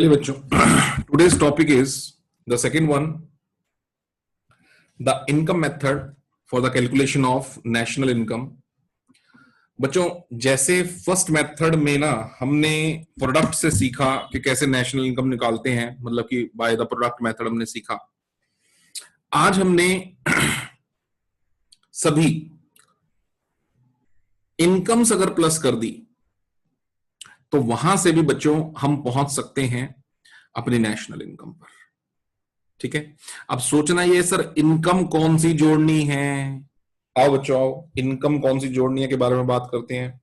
चलिए बच्चों, today's topic is the second one, the income method for the calculation of national income. बच्चों, जैसे first method में ना हमने प्रोडक्ट से सीखा कि कैसे नेशनल इनकम निकालते हैं, मतलब कि बाय द प्रोडक्ट मेथड हमने सीखा। आज हमने सभी इनकम्स अगर प्लस कर दी तो वहां से भी बच्चों हम पहुंच सकते हैं अपनी नेशनल इनकम पर। ठीक है, अब सोचना ये सर इनकम कौन सी जोड़नी है। आओ बच्चों आओ, इनकम कौन सी जोड़नी है के बारे में बात करते हैं।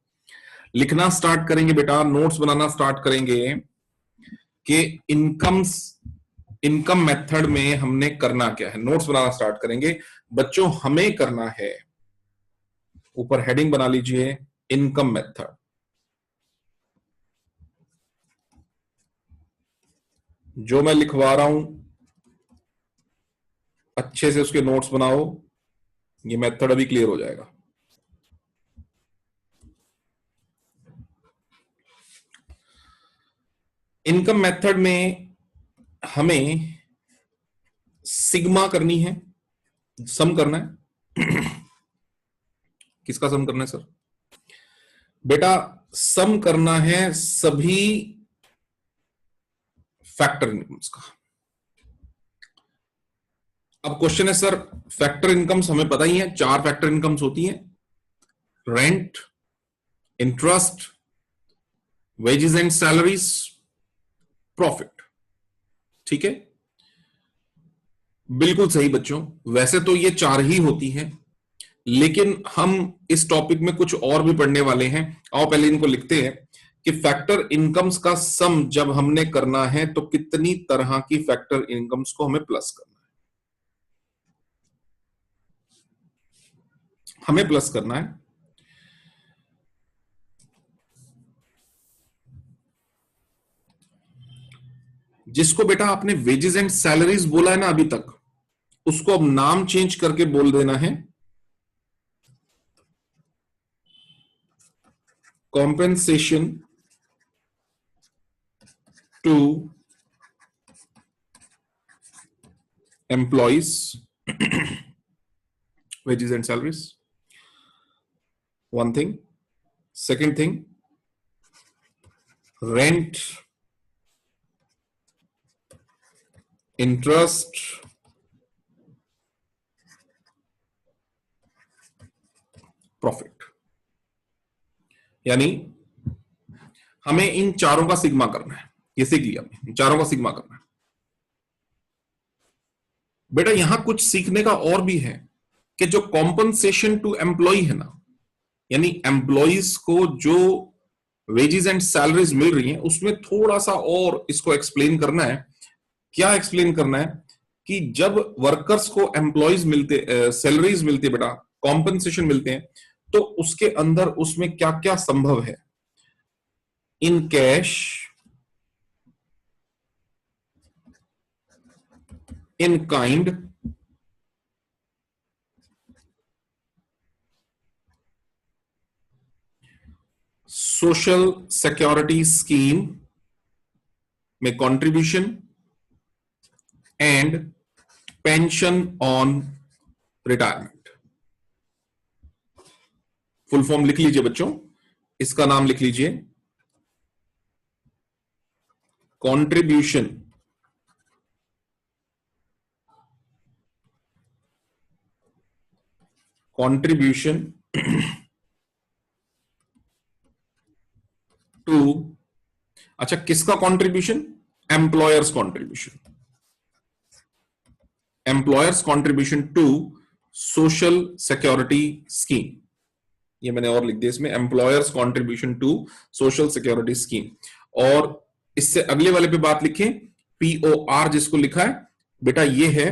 लिखना स्टार्ट करेंगे बेटा, नोट्स बनाना स्टार्ट करेंगे कि इनकम मेथड में हमने करना क्या है। नोट्स बनाना स्टार्ट करेंगे बच्चों। हमें करना है, ऊपर हेडिंग बना लीजिए, इनकम मेथड। जो मैं लिखवा रहा हूं अच्छे से उसके नोट्स बनाओ, ये मेथड अभी क्लियर हो जाएगा। इनकम मेथड में हमें सिग्मा करनी है, सम करना है। किसका सम करना है सर? बेटा सम करना है सभी फैक्टर इनकम्स का। अब क्वेश्चन है सर, फैक्टर इनकम्स हमें पता ही है, 4 फैक्टर इनकम्स होती हैं, rent, interest, wages and salaries, profit. ठीक है, बिल्कुल सही बच्चों। वैसे तो ये 4 ही होती हैं, लेकिन हम इस टॉपिक में कुछ और भी पढ़ने वाले हैं। आओ पहले इनको लिखते हैं कि फैक्टर इनकम्स का सम जब हमने करना है तो कितनी तरह की फैक्टर इनकम्स को हमें प्लस करना है। हमें प्लस करना है जिसको बेटा आपने वेजेस एंड सैलरीज बोला है ना अभी तक, उसको अब नाम चेंज करके बोल देना है compensation to employees, wages and salaries, one thing. Second thing, rent, interest, profit। यानी हमें इन चारों का सिग्मा करना है। ये सीख लिया हमने, इन चारों का सिग्मा करना है। बेटा यहां कुछ सीखने का और भी है कि जो कॉम्पनसेशन टू एम्प्लॉय है ना, यानी एम्प्लॉइज को जो वेजेस एंड सैलरीज मिल रही हैं, उसमें थोड़ा सा और इसको एक्सप्लेन करना है। क्या एक्सप्लेन करना है कि जब वर्कर्स को एम्प्लॉइज मिलते, सैलरीज मिलती है बेटा, कॉम्पनसेशन मिलते हैं, तो उसके अंदर उसमें क्या क्या संभव है। In cash, in kind, social security scheme में contribution and pension on retirement. Full form लिख लीजिए बच्चों, इसका नाम लिख लीजिए कंट्रीब्यूशन टू, अच्छा किसका contribution? Employers contribution, employers contribution to social security scheme. ये मैंने और लिख दिया इसमें, employers contribution to social security scheme. और इससे अगले वाले पे बात लिखें, POR जिसको लिखा है बेटा, ये है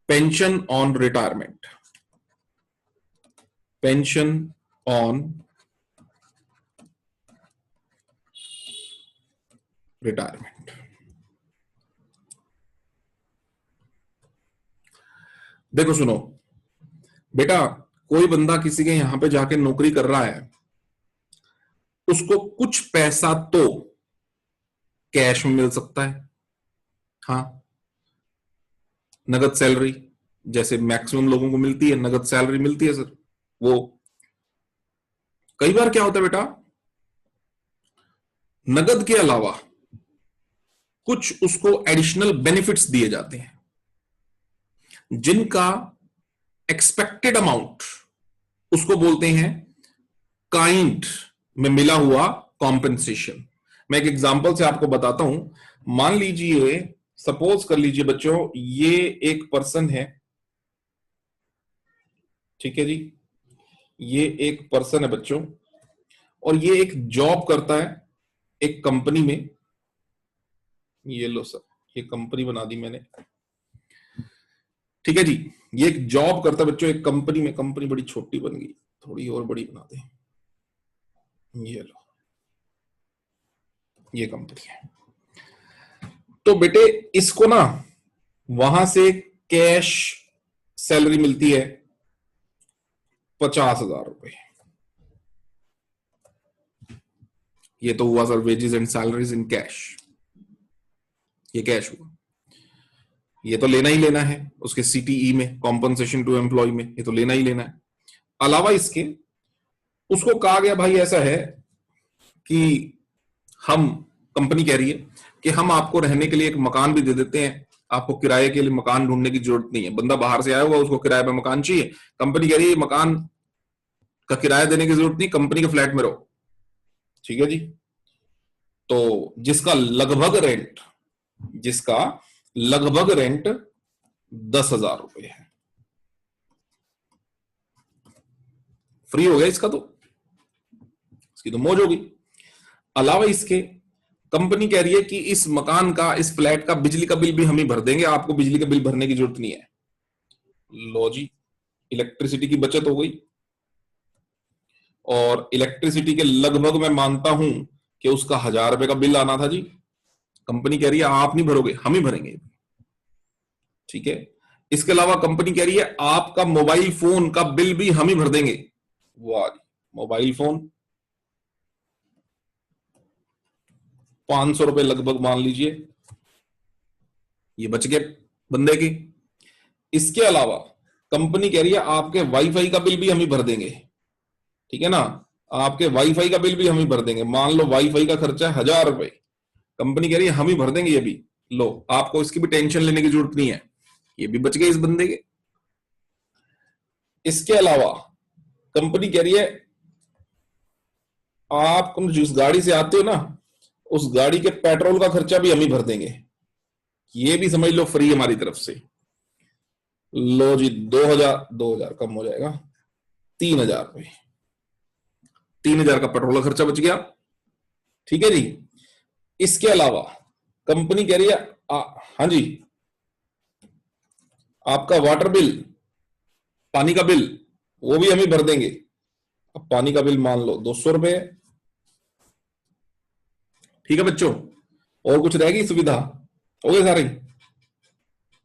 pension on retirement, pension on retirement. देखो सुनो बेटा, कोई बंदा किसी के यहां पे जाके नौकरी कर रहा है, उसको कुछ पैसा तो कैश में मिल सकता है, हाँ, नगद सैलरी जैसे मैक्सिमम लोगों को मिलती है, नगद सैलरी मिलती है सर। वो कई बार क्या होता है बेटा, नगद के अलावा कुछ उसको एडिशनल बेनिफिट्स दिए जाते हैं जिनका एक्सपेक्टेड अमाउंट उसको बोलते हैं काइंड में मिला हुआ कॉम्पेंसेशन। मैं एक एग्जांपल से आपको बताता हूं। मान लीजिए, सपोज कर लीजिए बच्चों, ये एक पर्सन है, ठीक है जी, ये एक पर्सन है बच्चों, और ये एक जॉब करता है एक कंपनी में। ये लो सर, ये कंपनी बना दी मैंने, ठीक है जी। ये एक जॉब करता है बच्चों एक कंपनी में। कंपनी बड़ी छोटी बन गई, थोड़ी और बड़ी बना दे। ये लो, ये कंपनी है। तो बेटे इसको ना वहां से कैश सैलरी मिलती है 50,000 रुपए। ये तो हुआ sir wages and salaries in cash, ये कैश हुआ। ये तो लेना ही लेना है उसके सीटीई में, कॉम्पनसेशन टू एम्प्लॉय में, ये तो लेना ही लेना है। अलावा इसके उसको कहा गया भाई ऐसा है कि हम, कंपनी कह रही है कि हम आपको रहने के लिए एक मकान भी दे देते हैं, आपको किराए के लिए मकान ढूंढने की जरूरत नहीं है। बंदा बाहर से आया हुआ, उसको किराए पे मकान चाहिए, कंपनी कह रही है मकान का किराया देने की जरूरत नहीं, कंपनी के फ्लैट में रहो, ठीक है जी। तो जिसका लगभग रेंट 10,000 रुपए है, फ्री हो गया इसका, तो इसकी तो मौज होगी। अलावा इसके कंपनी कह रही है कि इस मकान का, इस फ्लैट का बिजली का बिल भी हम ही भर देंगे, आपको बिजली का बिल भरने की जरूरत नहीं है। लो जी, इलेक्ट्रिसिटी की बचत हो गई। और इलेक्ट्रिसिटी के लगभग मैं मानता हूं कि उसका 1,000 रुपए का बिल आना था जी, कंपनी कह रही है आप नहीं भरोगे, हम ही भरेंगे, ठीक है। इसके अलावा कंपनी कह रही है आपका मोबाइल फोन का बिल भी हम ही भर देंगे। वाह, मोबाइल फोन 500 रुपए लगभग मान लीजिए, ये बच गए बंदे के। इसके अलावा कंपनी कह रही है आपके वाईफाई का बिल भी हम ही भर देंगे, ठीक है ना, आपके वाईफाई का बिल भी हम ही भर देंगे। मान लो वाईफाई का खर्चा है 1,000 रुपए, कंपनी कह रही है हम ही भर देंगे ये भी, लो आपको इसकी भी टेंशन लेने की जरूरत नहीं है, ये भी बच गए इस बंदे के। इसके अलावा कंपनी कह रही है आप जिस गाड़ी से आते हो ना, उस गाड़ी के पेट्रोल का खर्चा भी हम ही भर देंगे, ये भी समझ लो फ्री हमारी तरफ से। लो जी, 2,000 कम हो जाएगा, 3,000 रुपए, 3,000 का पेट्रोल का खर्चा बच गया, ठीक है जी। इसके अलावा कंपनी कह रही है हाँ जी, आपका वाटर बिल, पानी का बिल, वो भी हम ही भर देंगे। अब पानी का बिल मान लो 200 रुपए, ठीक है बच्चों। और कुछ रहेगी सुविधा? हो गए सारे?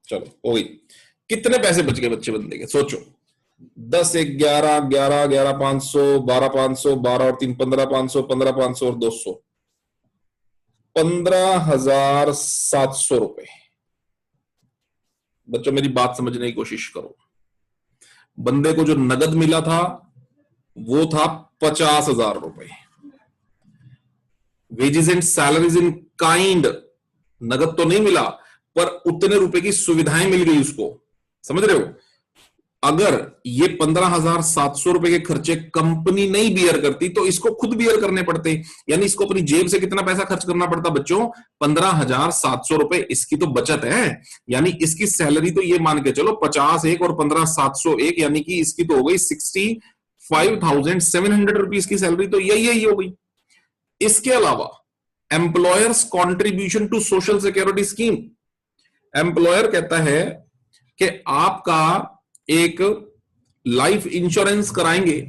चलो हो गई। कितने पैसे बच गए बच्चे बंदे के, सोचो। 10 1 11 11 11 500 12 500 12 और 3 15 500 15 500 और 200, 15,700 रुपए। बच्चों मेरी बात समझने की कोशिश करो। बंदे को जो नगद मिला था वो था 50,000 रुपए। Wages and salaries in kind, नगद तो नहीं मिला पर उतने रुपए की सुविधाएं मिल गई उसको, समझ रहे हो। अगर ये 15,700 रुपए के खर्चे कंपनी नहीं बियर करती तो इसको खुद बियर करने पड़ते, यानी इसको अपनी जेब से कितना पैसा खर्च करना पड़ता बच्चों, 15,700 रुपए। इसकी तो बचत है, यानी इसकी सैलरी तो ये मान के चलो 50 एक और 15,700 एक, यानी कि इसकी तो हो गई 65,700 रुपीज की सैलरी, तो यही हो गई। इसके अलावा employers contribution to social security scheme, employer कहता है कि आपका एक लाइफ इंश्योरेंस कराएंगे,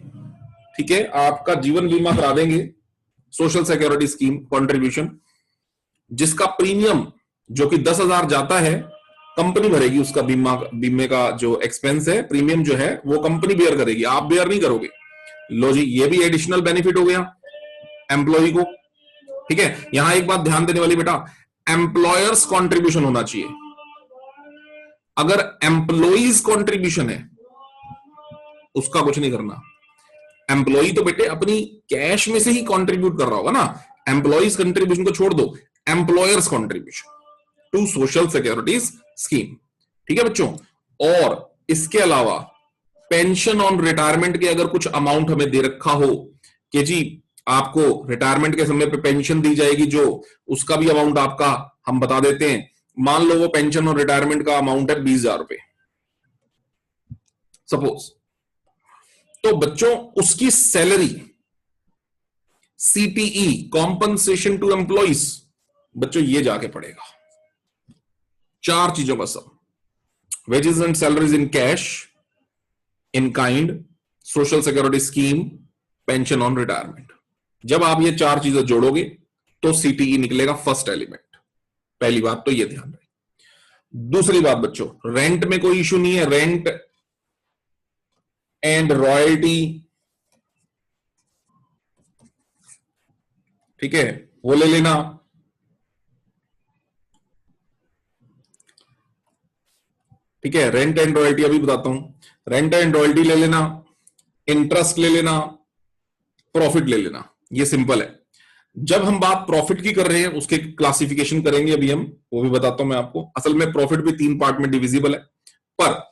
ठीक है, आपका जीवन बीमा करा देंगे, सोशल सिक्योरिटी स्कीम कॉन्ट्रीब्यूशन, जिसका प्रीमियम जो कि 10,000 जाता है कंपनी भरेगी, उसका बीमे का जो एक्सपेंस है, प्रीमियम जो है वो कंपनी बेयर करेगी, आप बेयर नहीं करोगे। लो जी, ये भी एडिशनल बेनिफिट हो गया एम्प्लॉय को, ठीक है। यहां एक बात ध्यान देने वाली बेटा, एम्प्लॉयर्स कंट्रीब्यूशन होना चाहिए। अगर एम्प्लॉइज कंट्रीब्यूशन है उसका कुछ नहीं करना। एम्प्लॉय तो बेटे अपनी कैश में से ही कंट्रीब्यूट कर रहा होगा ना, एम्प्लॉइज कंट्रीब्यूशन को छोड़ दो, employers contribution to social securities scheme. ठीक है बच्चों, और इसके अलावा पेंशन ऑन रिटायरमेंट के अगर कुछ अमाउंट हमें दे रखा हो कि जी आपको रिटायरमेंट के समय पे पेंशन दी जाएगी, जो उसका भी अमाउंट आपका हम बता देते हैं। मान लो वो पेंशन और रिटायरमेंट का अमाउंट है 20,000 रुपए सपोज, तो बच्चों उसकी salary CTE compensation to employees, बच्चों ये जाके पड़ेगा। चार चीजों का सब, wages and salaries in cash, in kind, social security scheme, pension on retirement. जब आप ये चार चीजें जोड़ोगे तो सीटीई निकलेगा फर्स्ट एलिमेंट। पहली बात तो ये ध्यान रहे। दूसरी बात बच्चों, रेंट में कोई इशू नहीं है, रेंट एंड रॉयल्टी, ठीक है, वो ले लेना। ठीक है, रेंट एंड रॉयल्टी अभी बताता हूं, रेंट एंड रॉयल्टी ले लेना, इंटरेस्ट ले लेना, प्रॉफिट ले लेना, ये सिंपल है। जब हम बात प्रॉफिट की कर रहे हैं उसके क्लासिफिकेशन करेंगे अभी हम, वो भी बताता हूं मैं आपको। असल में प्रॉफिट भी 3 पार्ट में डिविजिबल है, पर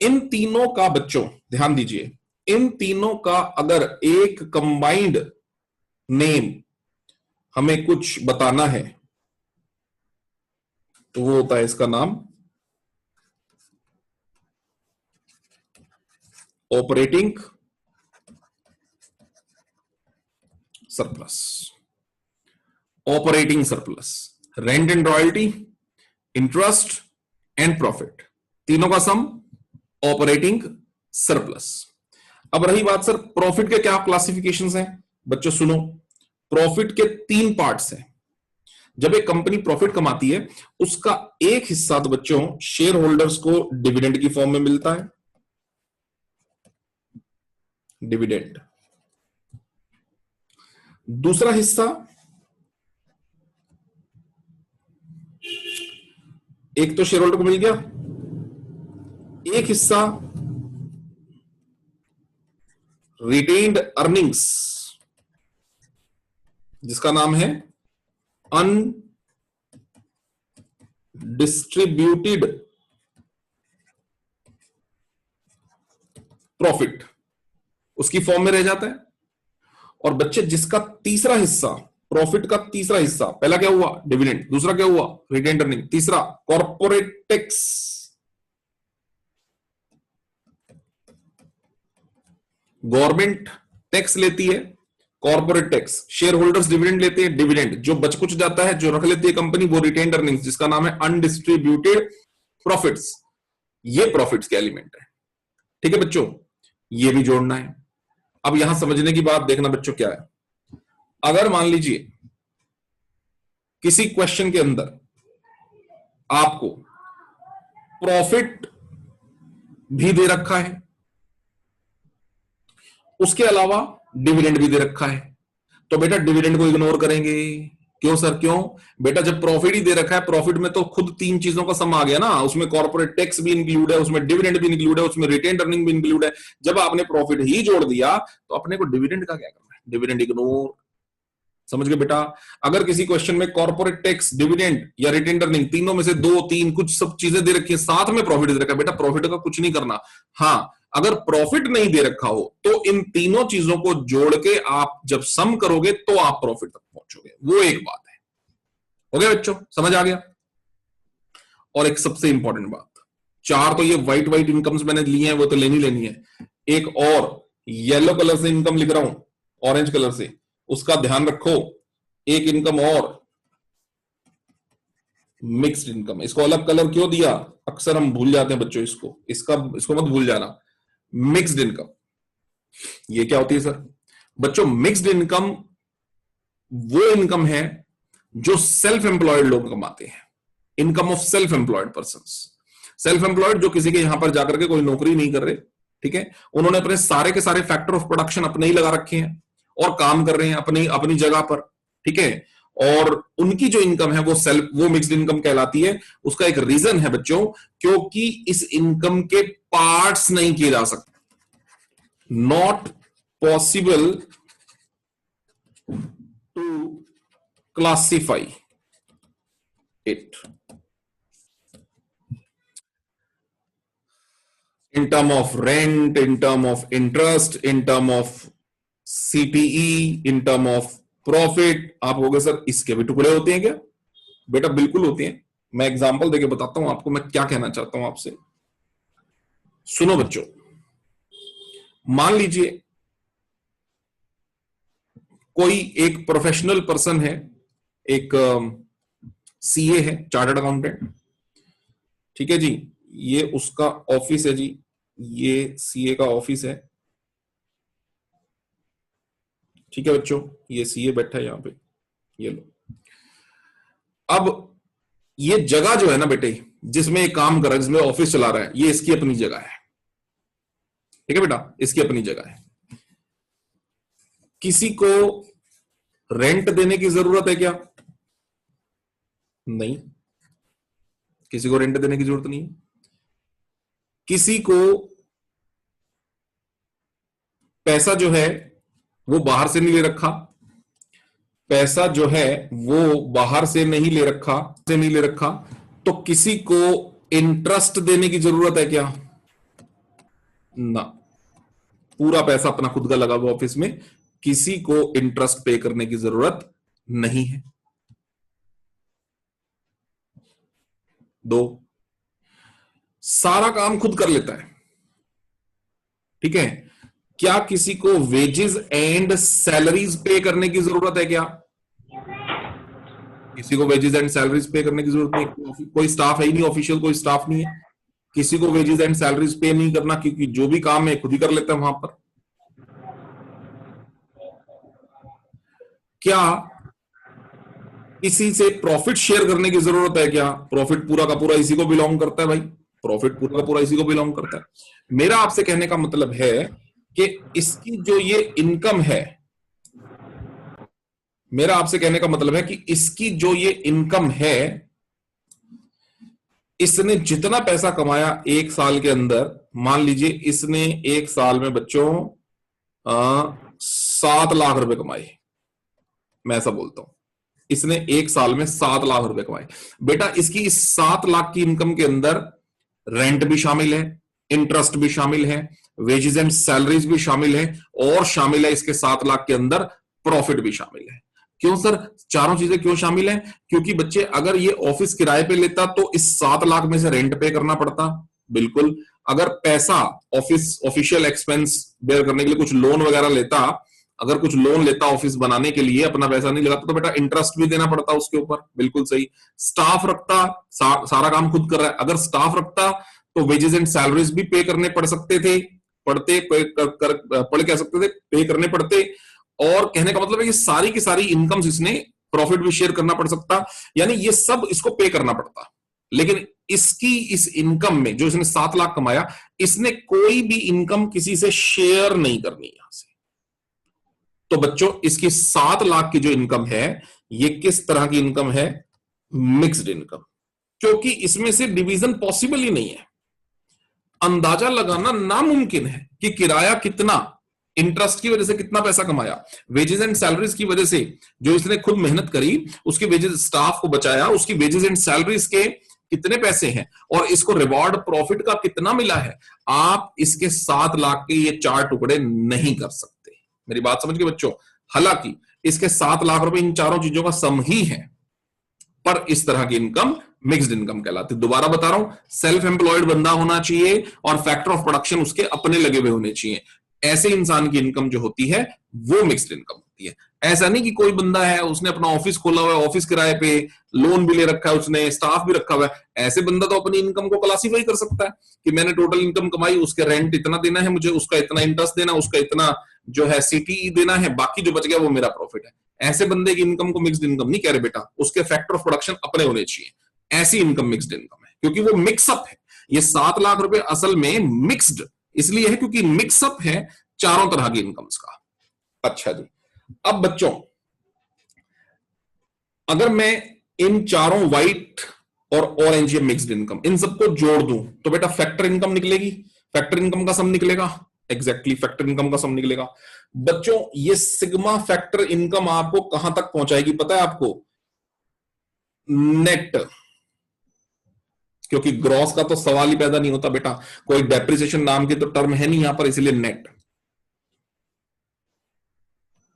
इन तीनों का बच्चों ध्यान दीजिए, इन तीनों का अगर एक कंबाइंड नेम हमें कुछ बताना है तो वो होता है, इसका नाम operating surplus. Operating surplus, rent and royalty, interest and profit, तीनों का सम ऑपरेटिंग सरप्लस। अब रही बात सर प्रॉफिट के क्या क्लासिफिकेशंस हैं, बच्चों सुनो, प्रॉफिट के 3 पार्ट्स हैं। जब एक कंपनी प्रॉफिट कमाती है उसका एक हिस्सा तो बच्चों शेयर होल्डर्स को डिविडेंड की फॉर्म में मिलता है, डिविडेंड। दूसरा हिस्सा एक तो शेयर होल्डर को मिल गया, एक हिस्सा रिटेन्ड अर्निंग्स जिसका नाम है अनडिस्ट्रीब्यूटेड प्रॉफिट, उसकी फॉर्म में रह जाता है। और बच्चे जिसका तीसरा हिस्सा, प्रॉफिट का तीसरा हिस्सा, पहला क्या हुआ डिविडेंड, दूसरा क्या हुआ रिटेन्ड अर्निंग, तीसरा कॉर्पोरेट टैक्स। गवर्नमेंट टैक्स लेती है, corporate tax, share holders dividend लेते हैं, डिविडेंड जो बच कुछ जाता है जो रख लेती है कंपनी वो रिटेन्ड अर्निंग्स जिसका नाम है अनडिस्ट्रीब्यूटेड प्रॉफिट्स। ये प्रॉफिट्स के एलिमेंट है। ठीक है बच्चों, ये भी जोड़ना है। अब यहां समझने की बात देखना बच्चों क्या है, अगर मान लीजिए किसी क्वेश्चन के अंदर आपको प्रॉफिट भी दे रखा है, उसके अलावा डिविडेंड भी दे रखा है, तो बेटा डिविडेंड को इग्नोर करेंगे। क्यों सर क्यों? बेटा जब प्रॉफिट ही दे रखा है, प्रॉफिट में तो खुद 3 चीजों का सम आ गया ना, उसमें कॉर्पोरेट टैक्स भी इंक्लूड है, उसमें डिविडेंड भी इंक्लूड है, उसमें रिटेन्ड अर्निंग भी इंक्लूड है। जब आपने प्रॉफिट ही जोड़ दिया तो अपने को डिविडेंड का क्या करना है, डिविडेंड इग्नोर। समझ गए बेटा? अगर किसी क्वेश्चन में कॉर्पोरेट टैक्स, डिविडेंड या रिटेन्ड अर्निंग तीनों में से 2 3 कुछ सब चीजें दे रखी है, साथ में प्रॉफिट दे रखा है, बेटा प्रॉफिट का कुछ नहीं करना। हाँ, अगर प्रॉफिट नहीं दे रखा हो तो इन तीनों चीजों को जोड़ के आप जब सम करोगे तो आप प्रॉफिट तक पहुंचोगे, वो एक बात है। हो गया बच्चों, समझ आ गया? और एक सबसे इंपॉर्टेंट बात, 4 तो ये व्हाइट व्हाइट इनकम्स मैंने लिए हैं, वो तो लेनी है। एक और येलो कलर से इनकम लिख रहा हूं, ऑरेंज कलर से, उसका ध्यान रखो। एक इनकम और मिक्स्ड इनकम, इसको अलग कलर क्यों दिया, अक्सर हम भूल जाते हैं बच्चों, इसको मत भूल जाना। मिक्स्ड इनकम ये क्या होती है सर? बच्चों मिक्स्ड इनकम वो इनकम है जो सेल्फ एम्प्लॉयड लोग कमाते हैं, income of self employed persons. Self employed जो किसी के यहां पर जाकर के कोई नौकरी नहीं कर रहे, ठीक है, उन्होंने अपने सारे के सारे फैक्टर ऑफ प्रोडक्शन अपने ही लगा रखे हैं और काम कर रहे हैं अपनी जगह पर, ठीक है। और उनकी जो इनकम है वो मिक्स्ड इनकम कहलाती है। उसका एक रीजन है बच्चों, क्योंकि इस इनकम के पार्ट्स नहीं किए जा सकते, not possible to classify it in term of rent, in term of interest, in term of CTE, in term of profit। आप होगे सर इसके भी टुकड़े होते हैं क्या? बेटा बिल्कुल होते हैं। मैं एग्जांपल देके बताता हूं आपको मैं क्या कहना चाहता हूं आपसे। सुनो बच्चों, मान लीजिए कोई एक प्रोफेशनल पर्सन है, एक सीए है, चार्टर्ड अकाउंटेंट, ठीक है जी, ये उसका ऑफिस है जी, ये सीए का ऑफिस है, ठीक है बच्चों, ये सीए बैठा है यहां पे, ये लो। अब ये जगह जो है ना बेटे, जिसमें ये काम कर रहा है, जिसमें ऑफिस चला रहा है, ये इसकी अपनी जगह है, ठीक है बेटा, इसकी अपनी जगह है। किसी को रेंट देने की जरूरत है क्या? नहीं, किसी को रेंट देने की जरूरत नहीं है। किसी को पैसा जो है वो बाहर से नहीं ले रखा, पैसा जो है वो बाहर से नहीं ले रखा, तो किसी को इंटरेस्ट देने की जरूरत है क्या? ना, पूरा पैसा अपना खुद का लगा हुआ ऑफिस में, किसी को इंटरेस्ट पे करने की जरूरत नहीं है। दो, सारा काम खुद कर लेता है, ठीक है, क्या किसी को वेजेस एंड सैलरीज पे करने की जरूरत है क्या? किसी को वेजेस एंड सैलरीज पे करने की जरूरत नहीं, कोई स्टाफ है ही नहीं, ऑफिशियल कोई स्टाफ नहीं है, किसी को वेजेस एंड सैलरीज पे नहीं करना, क्योंकि जो भी काम है खुद ही कर लेता है वहां पर। क्या किसी से प्रॉफिट शेयर करने की जरूरत है क्या? प्रॉफिट पूरा का पूरा इसी को बिलोंग करता है भाई, प्रॉफिट पूरा का पूरा इसी को बिलोंग करता है। मेरा आपसे कहने का मतलब है कि इसकी जो ये इनकम है, मेरा आपसे कहने का मतलब है कि इसकी जो ये इनकम है, इसने जितना पैसा कमाया एक साल के अंदर, मान लीजिए इसने एक साल में बच्चों 7 लाख रुपए कमाए, मैं ऐसा बोलता हूं, इसने एक साल में 7 लाख रुपए कमाए। बेटा इसकी इस 7 लाख की इनकम के अंदर रेंट भी शामिल है, इंटरेस्ट भी शामिल है, वेजेस एंड सैलरीज भी शामिल है, और शामिल है इसके 7 लाख के अंदर प्रॉफिट भी शामिल है। क्यों सर, चारों चीजें क्यों शामिल हैं? क्योंकि बच्चे अगर ये ऑफिस किराए पे लेता तो इस 7 लाख में से रेंट पे करना पड़ता, बिल्कुल। अगर पैसा ऑफिशियल एक्सपेंस बेयर करने के लिए कुछ लोन वगैरह लेता, अगर कुछ लोन लेता ऑफिस बनाने के लिए, अपना पैसा नहीं लगाता, तो बेटा इंटरेस्ट भी देना पड़ता उसके ऊपर, बिल्कुल सही। स्टाफ रखता, सारा काम खुद कर रहा है, अगर स्टाफ रखता तो वेजेस एंड सैलरीज भी पे करने पड़ सकते थे, पढ़ कह सकते थे, पे करने पड़ते। और कहने का मतलब है ये सारी की सारी इनकम्स इसने प्रॉफिट भी शेयर करना पड़ सकता, यानी ये सब इसको पे करना पड़ता। लेकिन इसकी इस इनकम में जो इसने 7 लाख कमाया, इसने कोई भी इनकम किसी से शेयर नहीं करनी यहां से। तो बच्चों इसकी 7 लाख की जो इनकम है, ये किस तरह की इनकम है? मिक्स्ड इनकम, क्योंकि इसमें से डिवीजन पॉसिबल ही नहीं है। अंदाजा लगाना नामुमकिन है कि किराया कितना, इंटरेस्ट की वजह से कितना पैसा कमाया, वेजेस एंड सैलरीज की वजह से जो इसने खुद मेहनत करी, उसकी वेजेस, स्टाफ को बचाया, उसकी वेजेस एंड सैलरीज के कितने पैसे हैं, और इसको रिवॉर्ड प्रॉफिट का कितना मिला है। आप इसके 7 लाख के ये 4 टुकड़े नहीं कर सकते। मेरी बात समझ गए बच्चों? हालांकि इसके 7 लाख रुपए इन चारों चीजों का सम ही है, पर इस तरह की इनकम मिक्स्ड इनकम कहलाती है। दोबारा बता रहा हूं, सेल्फ एम्प्लॉयड बंदा होना चाहिए और फैक्टर ऑफ प्रोडक्शन उसके अपने लगे हुए होने चाहिए। ऐसे इंसान की इनकम जो होती है वो मिक्स्ड इनकम होती है। ऐसा नहीं कि कोई बंदा है उसने अपना ऑफिस खोला हुआ है, ऑफिस किराए पे, लोन भी ले रखा है उसने, स्टाफ भी रखा हुआ है, ऐसे बंदा तो अपनी इनकम को क्लासीफाई कर सकता है कि मैंने टोटल इनकम कमाई, उसके रेंट इतना देना है मुझे, उसका इतना इंटरेस्ट देना, उसका इतना जो है सीटीई देना है, बाकी जो बच गया वो मेरा प्रॉफिट है। ऐसे बंदे की इनकम को मिक्स्ड इनकम नहीं कह रहे बेटा, उसके फैक्टर ऑफ प्रोडक्शन अपने होने चाहिए। ऐसी इनकम मिक्स्ड इनकम है, क्योंकि वो मिक्सअप है। ये 7 लाख रुपए असल में मिक्स्ड इसलिए है क्योंकि मिक्सअप है चारों तरह की इनकम्स का। अच्छा जी, अब बच्चों अगर मैं इन चारों व्हाइट और ऑरेंज, ये मिक्स्ड इनकम, इन सबको जोड़ दूं तो बेटा फैक्टर इनकम निकलेगी, फैक्टर इनकम का सम निकलेगा, एग्जैक्टली फैक्टर इनकम का सम निकलेगा। बच्चों ये सिग्मा फैक्टर इनकम आपको कहां तक पहुंचाएगी पता है आपको? नेट, क्योंकि ग्रॉस का तो सवाल ही पैदा नहीं होता बेटा, कोई डेप्रिसिएशन नाम की तो टर्म है नहीं यहां पर, इसलिए नेट।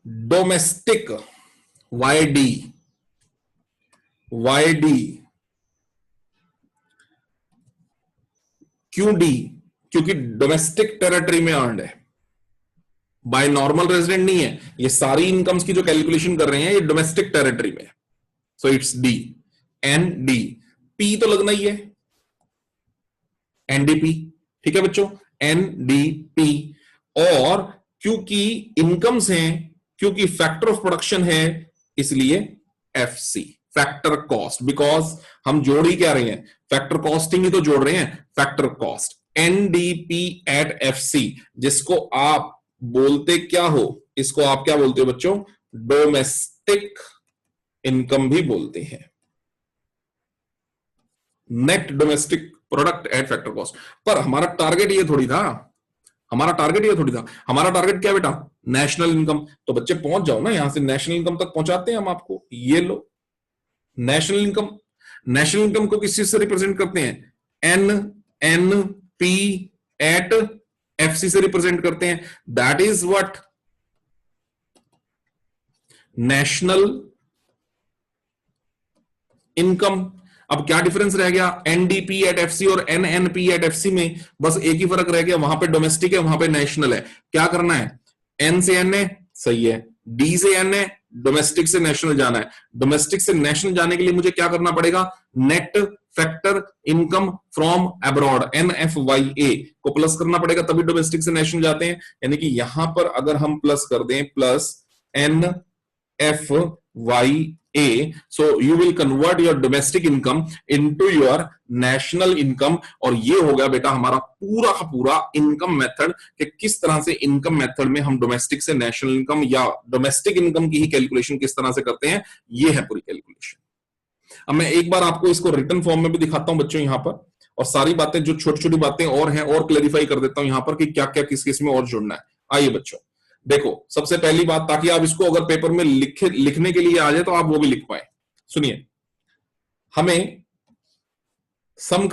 डोमेस्टिक वाईडी, वाईडी क्यों डी? क्योंकि डोमेस्टिक टेरिटरी में अर्नड है, बाय नॉर्मल रेजिडेंट नहीं है। ये सारी इनकम्स की जो कैलकुलेशन कर रहे हैं ये डोमेस्टिक टेरिटरी में, so it's D. N D, P तो लगना ही है, एनडीपी, ठीक है बच्चों, एनडीपी। और क्योंकि इनकम्स हैं, क्योंकि फैक्टर ऑफ प्रोडक्शन है, इसलिए एफसी, फैक्टर कॉस्ट, बिकॉज हम जोड़ ही क्या रहे हैं, फैक्टर कॉस्टिंग ही तो जोड़ रहे हैं, factor cost. NDP at FC, जिसको आप बोलते क्या हो, इसको आप क्या बोलते हो बच्चों? डोमेस्टिक इनकम भी बोलते हैं, net domestic product at factor cost. पर हमारा टारगेट ये थोड़ी था, हमारा टारगेट ये थोड़ी था, हमारा टारगेट क्या बेटा? National income. तो बच्चे पहुंच जाओ ना, यहां से नेशनल इनकम तक पहुंचाते हैं हम आपको, ये लो नेशनल इनकम। नेशनल इनकम को किस चीज से रिप्रेजेंट करते हैं? N N P at FC से रिप्रेजेंट करते हैं, that is what national income. अब क्या डिफरेंस रह गया एनडीपी एट एफसी और एनएनपी एट एफसी में? बस एक ही फर्क रह गया, वहां पे डोमेस्टिक है, वहां पे नेशनल है। क्या करना है? एन से एन है, सही है, डी से एन है, डोमेस्टिक से नेशनल जाना है। डोमेस्टिक से नेशनल जाने के लिए मुझे क्या करना पड़ेगा? Net factor income from abroad, NFYA को प्लस करना पड़ेगा, तभी डोमेस्टिक से नेशनल जाते हैं। यानी कि यहां पर अगर हम प्लस कर दें, plus NFYA, so you will convert your domestic income into your national income। और ये हो गया बेटा हमारा पूरा का पूरा इनकम मेथड, कि किस तरह से इनकम मेथड में हम डोमेस्टिक से नेशनल इनकम या डोमेस्टिक इनकम की ही कैलकुलेशन किस तरह से करते हैं, ये है पूरी कैलकुलेशन। अब मैं एक बार आपको इसको रिटन फॉर्म में भी दिखाता हूं बच्चों यहां पर, और सारी बातें जो छोटी छोटी बातें और हैं और क्लैरिफाई कर देता हूं यहां पर कि क्या क्या किस किस में और जुड़ना है। आइए बच्चों देखो, सबसे पहली बात, ताकि आप इसको अगर पेपर में लिखने के लिए आ जाए तो आप वो भी लिख पाए, सुनिए। हमें सम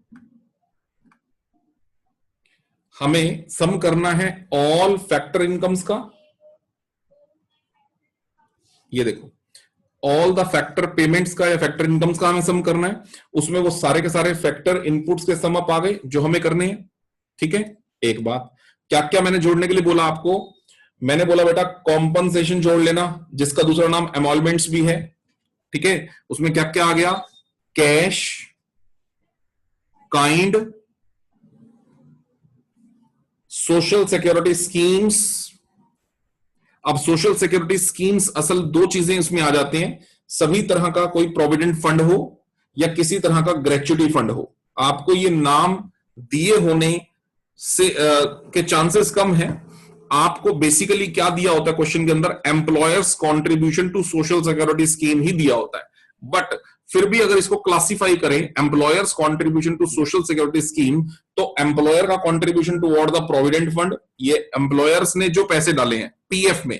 करना है ऑल फैक्टर इनकम्स का। ये देखो, ऑल द फैक्टर पेमेंट्स का या फैक्टर इनकम्स का हमें सम करना है। उसमें वो सारे के सारे फैक्टर इनपुट्स के सम अप आ गए जो हमें करने हैं, ठीक है। एक बात, क्या क्या मैंने जोड़ने के लिए बोला आपको? मैंने बोला बेटा कॉम्पनसेशन जोड़ लेना, जिसका दूसरा नाम एमॉल्मेंट्स भी है, ठीक है। उसमें क्या क्या आ गया? Cash, kind, social security schemes. अब सोशल सिक्योरिटी स्कीम्स असल दो चीजें इसमें आ जाती हैं, सभी तरह का कोई प्रोविडेंट फंड हो या किसी तरह का ग्रेच्युटी फंड हो। आपको ये नाम दिए होने से के चांसेस कम है। आपको बेसिकली क्या दिया होता है क्वेश्चन के अंदर? Employers contribution to social security scheme ही दिया होता है। बट फिर भी अगर इसको क्लासिफाई करें employers contribution to social security scheme, तो एम्प्लॉयर का contribution toward the provident fund, ये एम्प्लॉयर्स ने जो पैसे डाले हैं पीएफ में,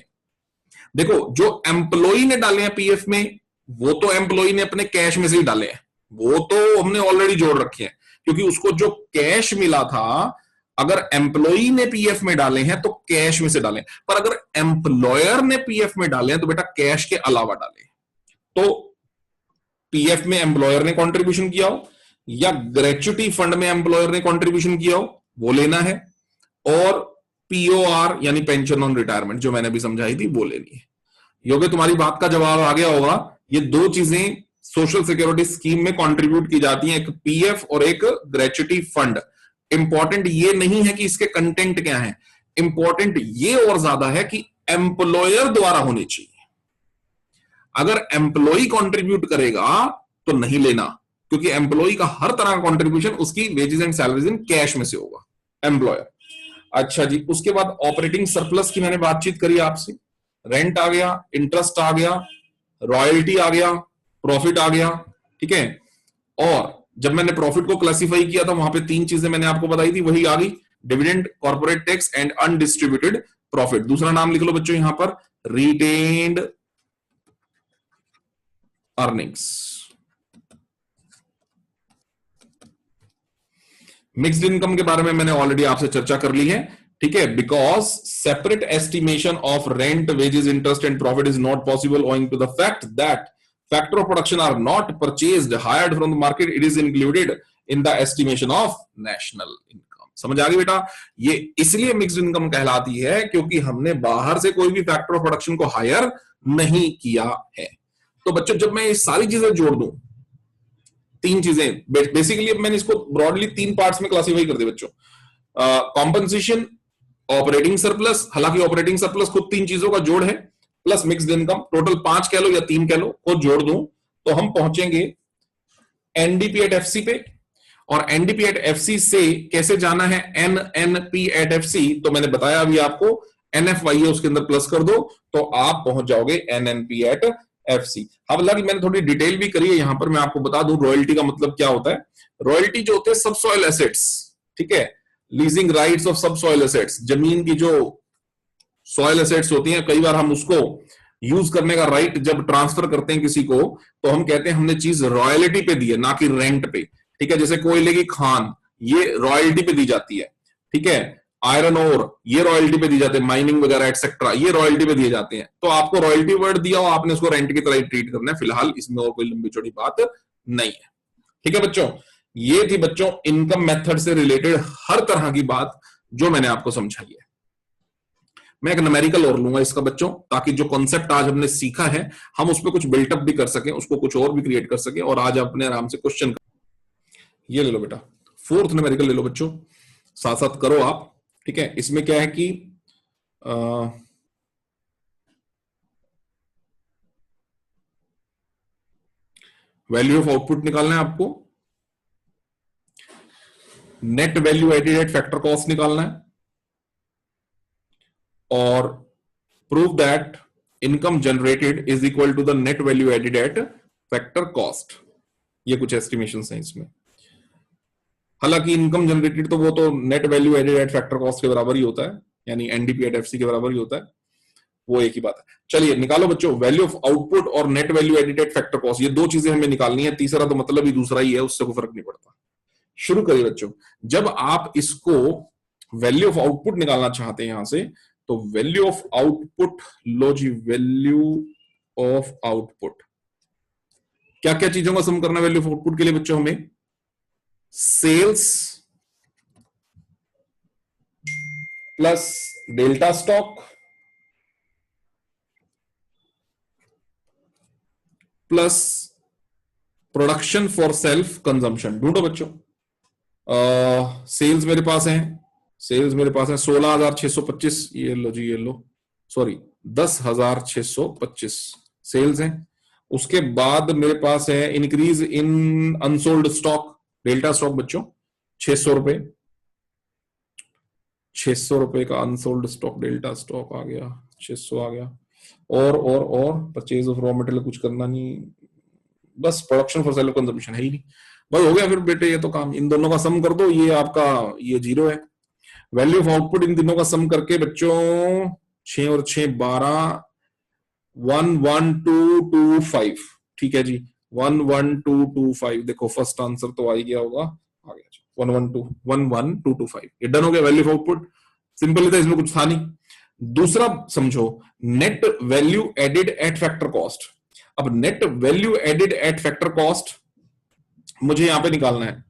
देखो जो एम्प्लॉय ने डाले हैं पीएफ में, वो तो एम्प्लॉय ने अपने कैश में से ही डाले हैं, वो तो हमने ऑलरेडी जोड़ रखे हैं, क्योंकि उसको जो कैश मिला था, अगर एम्प्लॉय ने पीएफ में डाले हैं तो कैश में से डाले, पर अगर एम्प्लॉयर ने पीएफ में डाले हैं तो बेटा कैश के अलावा डाले। तो पीएफ में एम्प्लॉयर ने कंट्रीब्यूशन किया हो या ग्रेच्युटी फंड में एम्प्लॉयर ने कंट्रीब्यूशन किया हो, वो लेना है। और पीओआर यानी पेंशन ऑन रिटायरमेंट, जो मैंने भी समझाई थी, वो लेनी है। योगी तुम्हारी बात का जवाब आ गया होगा। ये दो चीजें सोशल सिक्योरिटी स्कीम में कंट्रीब्यूट की जाती हैं, एक पीएफ और एक ग्रेच्युटी फंड। इंपॉर्टेंट ये नहीं है कि इसके कंटेंट क्या है, इंपॉर्टेंट ये और ज्यादा है कि एम्प्लॉयर द्वारा होनी चाहिए। अगर एम्प्लॉय कंट्रीब्यूट करेगा तो नहीं लेना, क्योंकि एम्प्लॉय का हर तरह का कंट्रीब्यूशन उसकी wages and salaries in cash में से होगा, एम्प्लॉयर। अच्छा जी, उसके बाद ऑपरेटिंग सरप्लस की मैंने बातचीत करी आपसे। रेंट आ गया, इंटरेस्ट आ गया, रॉयल्टी आ गया, प्रॉफिट आ गया, ठीक है। और जब मैंने प्रॉफिट को क्लासिफाई किया था वहां पे तीन चीजें मैंने आपको बताई थी, वही आ गई, dividend, corporate tax and undistributed profit. दूसरा नाम लिख लो बच्चों यहां पर, रिटेन्ड अर्निंग्स। मिक्स्ड इनकम के बारे में मैंने ऑलरेडी आपसे चर्चा कर ली है, ठीक है। Because separate estimation of rent, wages, interest and profit is not possible owing to the fact that factor of production are not purchased, hired from the market. It is included in the estimation of national income. समझ आ गई बेटा? ये इसलिए mixed income कहलाती है क्योंकि हमने बाहर से कोई भी फैक्टर ऑफ प्रोडक्शन को हायर नहीं किया है। तो बच्चों जब मैं ये सारी चीजें जोड़ दूं, तीन चीजें बेसिकली, अब मैंने इसको ब्रॉडली तीन पार्ट्स में क्लासिफाई कर दिया बच्चों। कॉम्पनसेशन, ऑपरेटिंग सरप्लस, हालांकि ऑपरेटिंग सरप्लस खुद तीन चीजों का जोड़ है, प्लस मिक्स्ड इनकम, टोटल पांच कह लो या तीन कह लो, को जोड़ दूं तो हम पहुंचेंगे एनडीपी एट एफसी पे। और एनडीपी एट एफसी से कैसे जाना है एनएनपी एट एफसी, तो मैंने बताया अभी आपको, एनएफवाई है उसके अंदर प्लस कर दो तो आप पहुंच जाओगे एनएनपी एट एफसी। अब हालांकि मैंने थोड़ी डिटेल भी करी है, यहां पर मैं आपको बता दूं रॉयल्टी का मतलब क्या होता है। रॉयल्टी जो होते हैं सबसॉइल एसेट्स, ठीक है, leasing rights of subsoil assets, जमीन की जो सॉइल एसेट्स होती हैं, कई बार हम उसको यूज करने का राइट जब ट्रांसफर करते हैं किसी को, तो हम कहते हैं हमने चीज रॉयल्टी पे दी है, ना कि रेंट पे, ठीक है। जैसे कोयले की खान, ये रॉयल्टी पे दी जाती है, ठीक है। आयरन ओर, ये रॉयल्टी पे दी जाती है, माइनिंग वगैरह एक्सेट्रा, ये रॉयल्टी पे दिए जाते हैं। तो आपको रॉयल्टी वर्ड दिया हो, आपने उसको रेंट की तरह ट्रीट करना है, फिलहाल इसमें और कोई लंबी चौड़ी बात नहीं है, ठीक है बच्चों। ये थी बच्चों इनकम मेथड से रिलेटेड हर तरह की बात जो मैंने आपको समझाई है। मैं एक न्यूमेरिकल और लूंगा इसका बच्चों, ताकि जो कॉन्सेप्ट आज हमने सीखा है हम उस पर कुछ बिल्टअप भी कर सकें, उसको कुछ और भी क्रिएट कर सकें, और आज अपने आराम से क्वेश्चन। ये ले लो बेटा, फोर्थ न्यूमेरिकल ले लो बच्चों, साथ साथ करो आप, ठीक है। इसमें क्या है कि वैल्यू ऑफ आउटपुट निकालना है आपको, net value added at factor cost निकालना है, और prove that income generated is equal to the net value added at factor cost. ये कुछ एस्टिमेशंस हैं इसमें। हालांकि इनकम जनरेटेड तो वो तो net value added at factor cost के बराबर ही होता है, यानी एनडीपी एट एफसी के बराबर ही होता है, वो एक ही बात है। चलिए निकालो बच्चों, वैल्यू ऑफ आउटपुट और net value added at factor cost, ये दो चीजें हमें निकालनी है, तीसरा तो मतलब ही दूसरा ही है, उससे कोई फर्क नहीं पड़ता। शुरू करिए बच्चों। जब आप इसको वैल्यू ऑफ आउटपुट निकालना चाहते हैं यहां से, तो वैल्यू ऑफ आउटपुट लो जी, वैल्यू ऑफ आउटपुट, क्या क्या चीजों का सम करना है वैल्यू ऑफ आउटपुट के लिए बच्चों? हमें sales plus delta stock plus production for self consumption ढूंढो बच्चों। सेल्स मेरे पास है, सेल्स मेरे पास है 16,625, ये लो जी, ये लो, सॉरी 10,625 सेल्स है। उसके बाद मेरे पास है increase in unsold stock, delta stock बच्चों 600 रुपए, 600 रुपए का अनसोल्ड स्टॉक, डेल्टा स्टॉक आ गया, 600 आ गया। और परचेज ऑफ रॉ मटेरियल कुछ करना नहीं, बस प्रोडक्शन फॉर सेल्फ कंजम्पशन है ही नहीं, बस हो गया फिर बेटे। ये तो काम, इन दोनों का सम कर दो, ये आपका ये 0 है। वैल्यू ऑफ आउटपुट इन तीनों का सम करके बच्चों 6 और 6 12, 11225, ठीक है जी, 11225। देखो फर्स्ट आंसर तो आ ही गया होगा, आ गया 11225, ये डन हो गया। वैल्यू ऑफ आउटपुट सिंपल था, इसमें कुछ था नहीं। दूसरा समझो, net value added at factor cost. अब net value added at factor cost मुझे यहां पे निकालना है।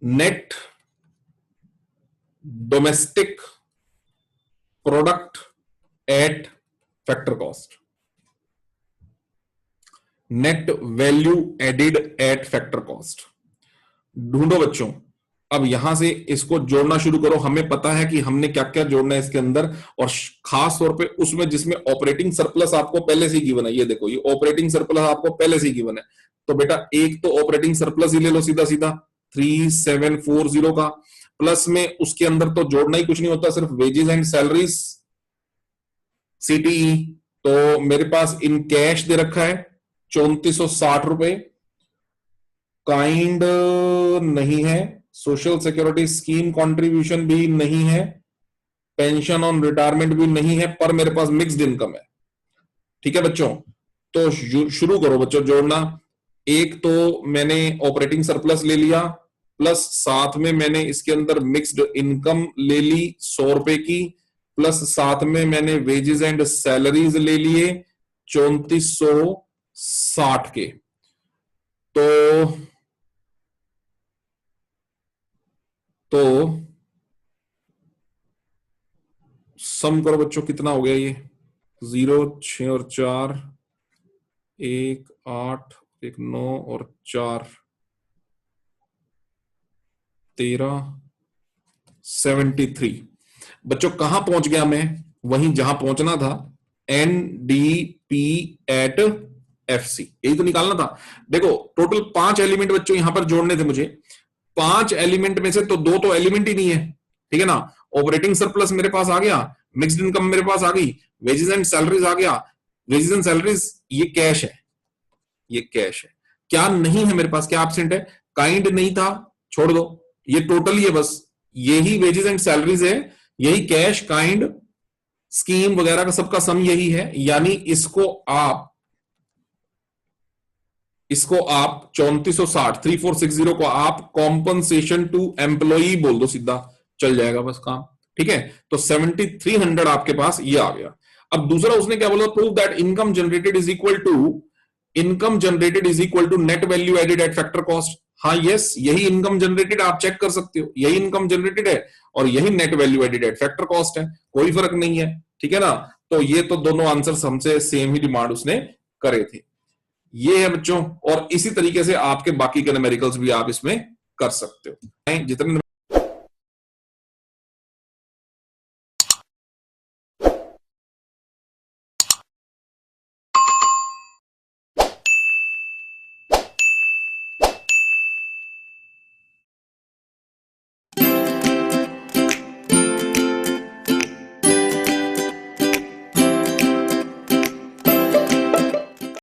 Net domestic product at factor cost, net value added at factor cost ढूंढो बच्चों। अब यहां से इसको जोड़ना शुरू करो, हमें पता है कि हमने क्या क्या जोड़ना है इसके अंदर, और खास तौर पे उसमें जिसमें ऑपरेटिंग सरप्लस आपको पहले से ही गिवन है। ये देखो, ये ऑपरेटिंग सरप्लस आपको पहले से ही गिवन है, तो बेटा एक तो ऑपरेटिंग सरप्लस ही ले लो सीधा सीधा 3740 का, प्लस में उसके अंदर तो जोड़ना ही कुछ नहीं होता, सिर्फ वेजेस एंड सैलरीज सीटीई तो मेरे पास इन कैश दे रखा है 3460 रुपए, काइंड नहीं है, सोशल सिक्योरिटी स्कीम कंट्रीब्यूशन भी नहीं है, पेंशन ऑन रिटायरमेंट भी नहीं है, पर मेरे पास मिक्स्ड इनकम है। ठीक है बच्चों, तो शुरू करो बच्चों जोड़ना। एक तो मैंने ऑपरेटिंग सरप्लस ले लिया, प्लस साथ में मैंने इसके अंदर मिक्स्ड इनकम ले ली 100 रुपए की, प्लस साथ में मैंने वेजेस एंड सैलरीज ले लिए 3460 के। तो सम करो बच्चों, कितना हो गया ये? 0, 6 और 4, 1, 8, 1, 9 और 4, 13, 73। बच्चों कहां पहुंच गया मैं? वहीं जहां पहुंचना था, NDP एट FC, यही तो निकालना था। देखो टोटल 5 एलिमेंट बच्चों यहां पर जोड़ने थे मुझे। 5 एलिमेंट में से तो 2 तो एलिमेंट ही नहीं है, ठीक है ना। ऑपरेटिंग सरप्लस मेरे पास आ गया, मिक्स्ड इनकम मेरे पास आ गई, वेजेस एंड सैलरीज आ गया। वेजेस एंड सैलरीज ये कैश है, ये कैश है। क्या नहीं है मेरे पास, क्या एब्सेंट है? काइंड नहीं था, छोड़ दो, ये टोटल ही है बस। यही वेजेस एंड सैलरीज है, यही कैश काइंड स्कीम वगैरह का सबका सम यही है। यानी इसको आप 3460 3460 को आप कॉम्पनसेशन टू एम्प्लॉई बोल दो, सीधा चल जाएगा बस काम। ठीक है, तो 7300 आपके पास ये आ गया। अब दूसरा उसने क्या बोला? Prove that income generated is equal to net value added at factor cost. हाँ यस, यही इनकम जनरेटेड, आप चेक कर सकते हो, यही इनकम जनरेटेड है और यही net value added at factor cost है, कोई फर्क नहीं है। ठीक है ना, तो ये तो दोनों आंसर हमसे सेम ही डिमांड उसने करे थे। ये है बच्चों, और इसी तरीके से आपके बाकी के न्यूमेरिकल्स भी आप इसमें कर सकते हो। जितने